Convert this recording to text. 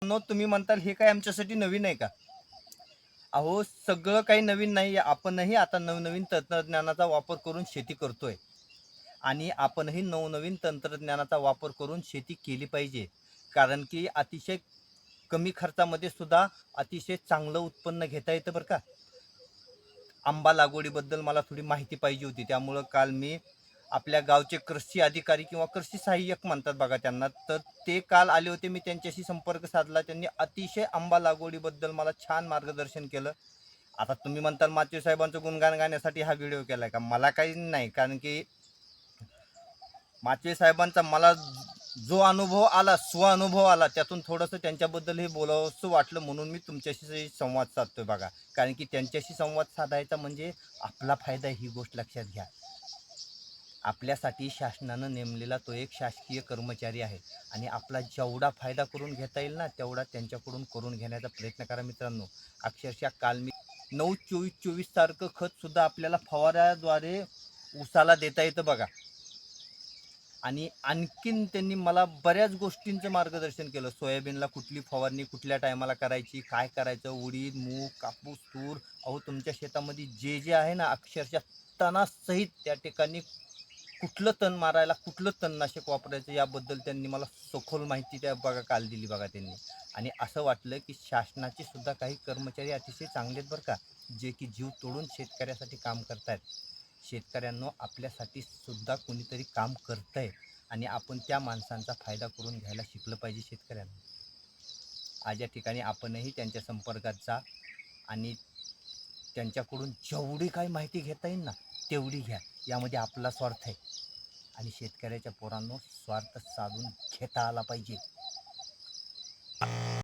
तुम्ही म्हणताल हे काय आमच्यासाठी नवीन आहे का? अहो, सगळं काही नवीन नाही. आपणही आता नवनवीन तंत्रज्ञानाचा वापर करून शेती करतोय आणि आपणही नवनवीन तंत्रज्ञानाचा वापर करून शेती केली पाहिजे. कारण की अतिशय कमी खर्चामध्ये सुद्धा अतिशय चांगलं उत्पन्न घेता येतं बरं का. आंबा लागवडीबद्दल मला थोडी माहिती पाहिजे होती. त्यामुळं काल मी आपल्या गावचे कृषी अधिकारी किंवा कृषी सहाय्यक म्हणतात बघा त्यांना, तर ते काल आले होते. मी त्यांच्याशी संपर्क साधला. त्यांनी अतिशय आंबा लागवडीबद्दल मला छान मार्गदर्शन केलं. आता तुम्ही म्हणताल माचवे साहेबांचं गुणगान गाण्यासाठी हा व्हिडिओ केलाय का? मला काही नाही, कारण की माचवे साहेबांचा मला जो अनुभव आला, स्वानुभव आला, त्यातून थोडंसं त्यांच्याबद्दलही बोलावंसं वाटलं, म्हणून मी तुमच्याशी संवाद साधतोय बघा. कारण की त्यांच्याशी संवाद साधायचा म्हणजे आपला फायदा, ही गोष्ट लक्षात घ्या. आपल्यासाठी शासनानं नेमलेला तो एक शासकीय कर्मचारी आहे आणि आपला जेवढा फायदा करून घेता येईल ना, तेवढा त्यांच्याकडून करून घेण्याचा प्रयत्न करा मित्रांनो. अक्षरशः काल मी 9-24-24 सारखं खतसुद्धा आपल्याला फवाऱ्याद्वारे ऊसाला देता येतं बघा. आणि आणखीन त्यांनी मला बऱ्याच गोष्टींचं मार्गदर्शन केलं. सोयाबीनला कुठली फवारणी कुठल्या टायमाला करायची, काय करायचं, उडीद, मूग, कापूस, तूर. अहो, तुमच्या शेतामध्ये जे जे आहे ना, अक्षरशः तणासहित त्या ठिकाणी कुठलं तण मारायला, कुठलं तणनाशक वापरायचं, याबद्दल त्यांनी मला सखोल माहिती त्या बघा काल दिली बघा त्यांनी. आणि असं वाटलं की शासनाचे सुद्धा काही कर्मचारी अतिशय चांगले आहेत बरं का, जे की जीव तोडून शेतकऱ्यासाठी काम करतायत. शेतकऱ्यांनो, आपल्यासाठी सुद्धा कोणीतरी काम करतंय आणि आपण त्या माणसांचा फायदा करून घ्यायला शिकलं पाहिजे शेतकऱ्यांना. आज या ठिकाणी आपणही त्यांच्या संपर्कात जा आणि त्यांच्याकडून जेवढी काही माहिती घेता येईल ना, तेवढी घ्या. यामध्ये आपला स्वार्थ आहे आणि शेतकऱ्याच्या पोरांनो, स्वार्थ साधून घेता आला पाहिजे.